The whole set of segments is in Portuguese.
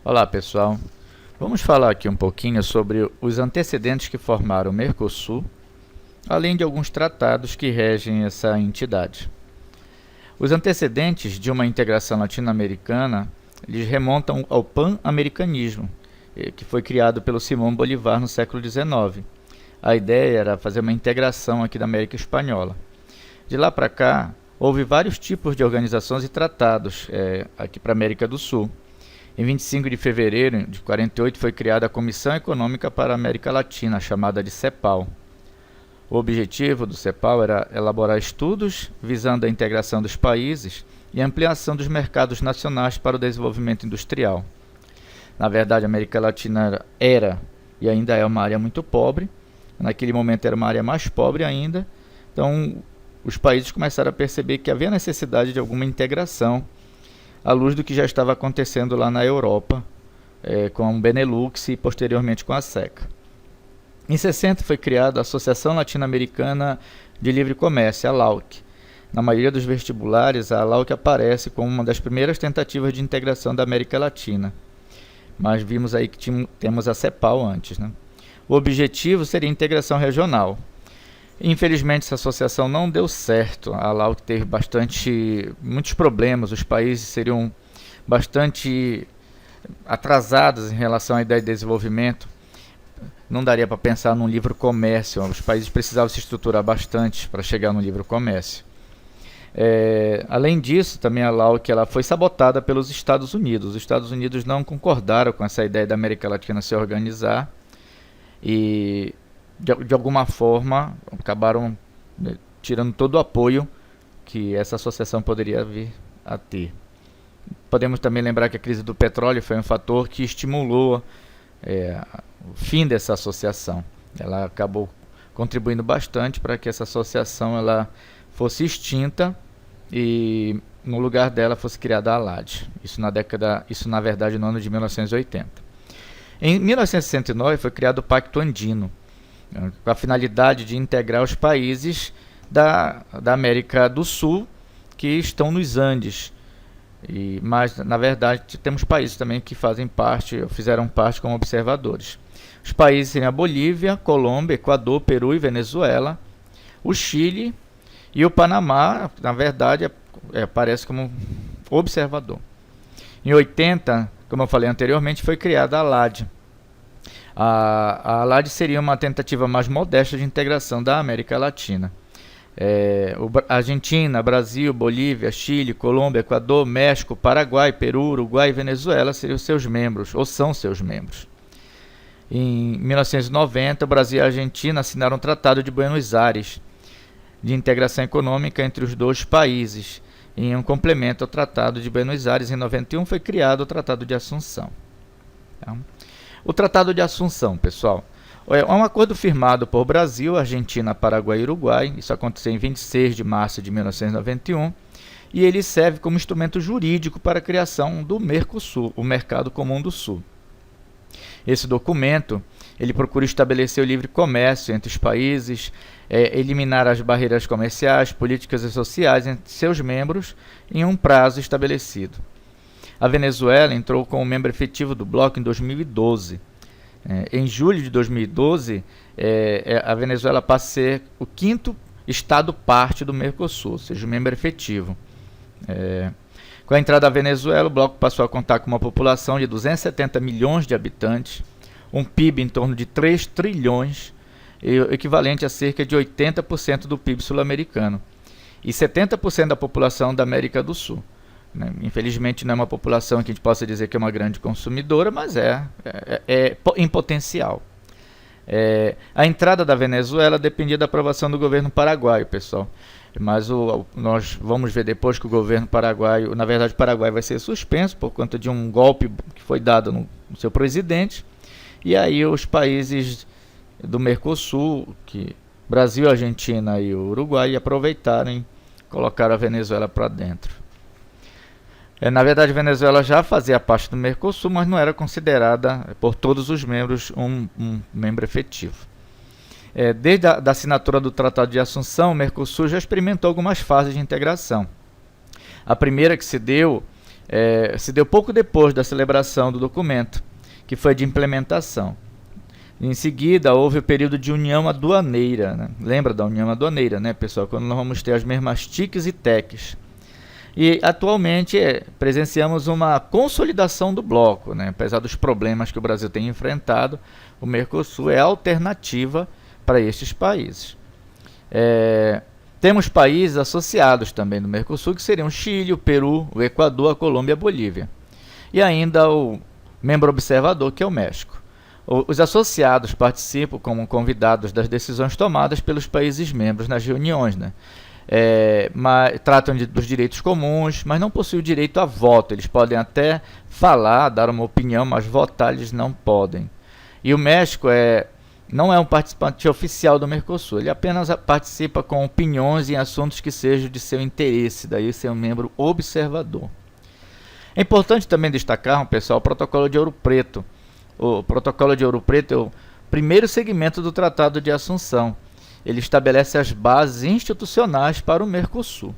Olá pessoal, vamos falar aqui um pouquinho sobre os antecedentes que formaram o Mercosul, além de alguns tratados que regem essa entidade. Os antecedentes de uma integração latino-americana eles remontam ao pan-americanismo, que foi criado pelo Simón Bolívar no século XIX. A ideia era fazer uma integração aqui da América Espanhola. De lá para cá, houve vários tipos de organizações e tratados aqui para a América do Sul. Em 25 de fevereiro de 48 foi criada a Comissão Econômica para a América Latina, chamada de CEPAL. O objetivo do CEPAL era elaborar estudos visando a integração dos países e a ampliação dos mercados nacionais para o desenvolvimento industrial. Na verdade, a América Latina era e ainda é uma área muito pobre. Naquele momento era uma área mais pobre ainda. Então, os países começaram a perceber que havia necessidade de alguma integração à luz do que já estava acontecendo lá na Europa, com o Benelux e posteriormente com a SECA. Em 60 foi criada a Associação Latino-Americana de Livre Comércio, a LAUC. Na maioria dos vestibulares, a LAUC aparece como uma das primeiras tentativas de integração da América Latina. Mas vimos aí que temos a CEPAL antes, né? O objetivo seria a integração regional. Infelizmente, essa associação não deu certo. A LAUC teve muitos problemas. Os países seriam bastante atrasados em relação à ideia de desenvolvimento. Não daria para pensar num livre comércio. Os países precisavam se estruturar bastante para chegar no livre comércio. Além disso, também a LAUC foi sabotada pelos Estados Unidos. Os Estados Unidos não concordaram com essa ideia da América Latina se organizar e de alguma forma acabaram tirando todo o apoio que essa associação poderia vir a ter. Podemos também lembrar que a crise do petróleo foi um fator que estimulou o fim dessa associação. Ela acabou contribuindo bastante para que essa associação fosse extinta e no lugar dela fosse criada a ALAD. Isso na verdade no ano de 1980. Em 1969 foi criado o Pacto Andino, com a finalidade de integrar os países da América do Sul que estão nos Andes. Mas, na verdade, temos países também que fizeram parte como observadores. Os países seriam a Bolívia, Colômbia, Equador, Peru e Venezuela. O Chile e o Panamá, na verdade, aparece como observador. Em 80, como eu falei anteriormente, foi criada a ALAD. A ALAD seria uma tentativa mais modesta de integração da América Latina. Argentina, Brasil, Bolívia, Chile, Colômbia, Equador, México, Paraguai, Peru, Uruguai e Venezuela seriam seus membros, ou são seus membros. Em 1990, o Brasil e a Argentina assinaram o Tratado de Buenos Aires, de integração econômica entre os dois países. Em um complemento ao Tratado de Buenos Aires, em 91, foi criado o Tratado de Assunção. O Tratado de Assunção, pessoal, é um acordo firmado por Brasil, Argentina, Paraguai e Uruguai. Isso aconteceu em 26 de março de 1991. E ele serve como instrumento jurídico para a criação do Mercosul, o Mercado Comum do Sul. Esse documento ele procura estabelecer o livre comércio entre os países, eliminar as barreiras comerciais, políticas e sociais entre seus membros em um prazo estabelecido. A Venezuela entrou como membro efetivo do bloco em 2012. Em julho de 2012, a Venezuela passa a ser o quinto estado parte do Mercosul, ou seja, o membro efetivo. Com a entrada da Venezuela, o bloco passou a contar com uma população de 270 milhões de habitantes, um PIB em torno de 3 trilhões, equivalente a cerca de 80% do PIB sul-americano, e 70% da população da América do Sul. Infelizmente não é uma população que a gente possa dizer que é uma grande consumidora, mas é em potencial. A entrada da Venezuela dependia da aprovação do governo paraguaio, pessoal. Mas nós vamos ver depois que o governo paraguaio, na verdade o Paraguai vai ser suspenso por conta de um golpe que foi dado no seu presidente. E aí os países do Mercosul, Brasil, Argentina e o Uruguai, aproveitaram e colocaram a Venezuela para dentro. Na verdade, a Venezuela já fazia parte do Mercosul, mas não era considerada por todos os membros um membro efetivo. Desde a assinatura do Tratado de Assunção, o Mercosul já experimentou algumas fases de integração. A primeira que se deu se deu pouco depois da celebração do documento, que foi de implementação. Em seguida, houve o período de união aduaneira, né? Lembra da união aduaneira, né, pessoal? Quando nós vamos ter as mesmas TICs e TECs. E, atualmente, presenciamos uma consolidação do bloco, né? Apesar dos problemas que o Brasil tem enfrentado, o Mercosul é a alternativa para estes países. Temos países associados também no Mercosul, que seriam o Chile, o Peru, o Equador, a Colômbia e a Bolívia. E ainda o membro observador, que é o México. Os associados participam como convidados das decisões tomadas pelos países membros nas reuniões, né? Tratam dos direitos comuns, mas não possuem o direito a voto. Eles podem até falar, dar uma opinião, mas votar eles não podem. E o México não é um participante oficial do Mercosul, ele apenas participa com opiniões em assuntos que sejam de seu interesse, daí ser um membro observador. É importante também destacar, pessoal, o Protocolo de Ouro Preto. O Protocolo de Ouro Preto é o primeiro segmento do Tratado de Assunção. Ele estabelece as bases institucionais para o Mercosul.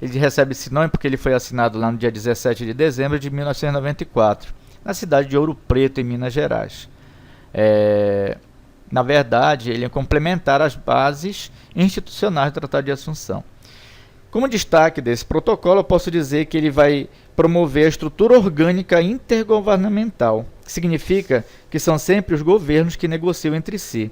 Ele recebe esse nome porque ele foi assinado lá no dia 17 de dezembro de 1994, na cidade de Ouro Preto, em Minas Gerais. Na verdade, ele é complementar às bases institucionais do Tratado de Assunção. Como destaque desse protocolo, eu posso dizer que ele vai promover a estrutura orgânica intergovernamental, que significa que são sempre os governos que negociam entre si,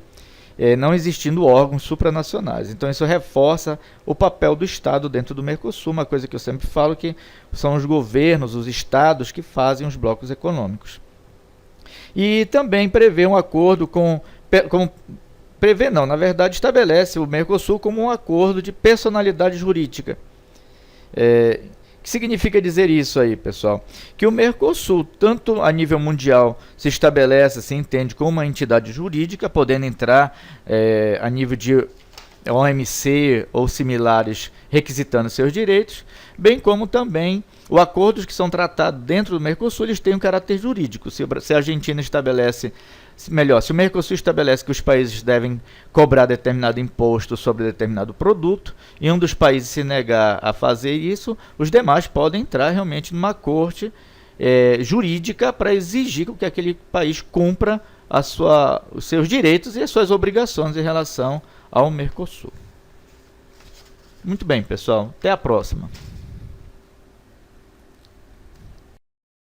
não existindo órgãos supranacionais. Então isso reforça o papel do Estado dentro do Mercosul, uma coisa que eu sempre falo, que são os governos, os estados que fazem os blocos econômicos. E também prevê um acordo na verdade estabelece o Mercosul como um acordo de personalidade jurídica. O que significa dizer isso aí, pessoal? Que o Mercosul, tanto a nível mundial, se estabelece, se entende como uma entidade jurídica, podendo entrar a nível de OMC ou similares, requisitando seus direitos, bem como também os acordos que são tratados dentro do Mercosul, eles têm um caráter jurídico. Se a Argentina estabelece, se o Mercosul estabelece que os países devem cobrar determinado imposto sobre determinado produto, e um dos países se negar a fazer isso, os demais podem entrar realmente numa corte jurídica para exigir que aquele país cumpra os seus direitos e as suas obrigações em relação ao Mercosul. Muito bem, pessoal. Até a próxima.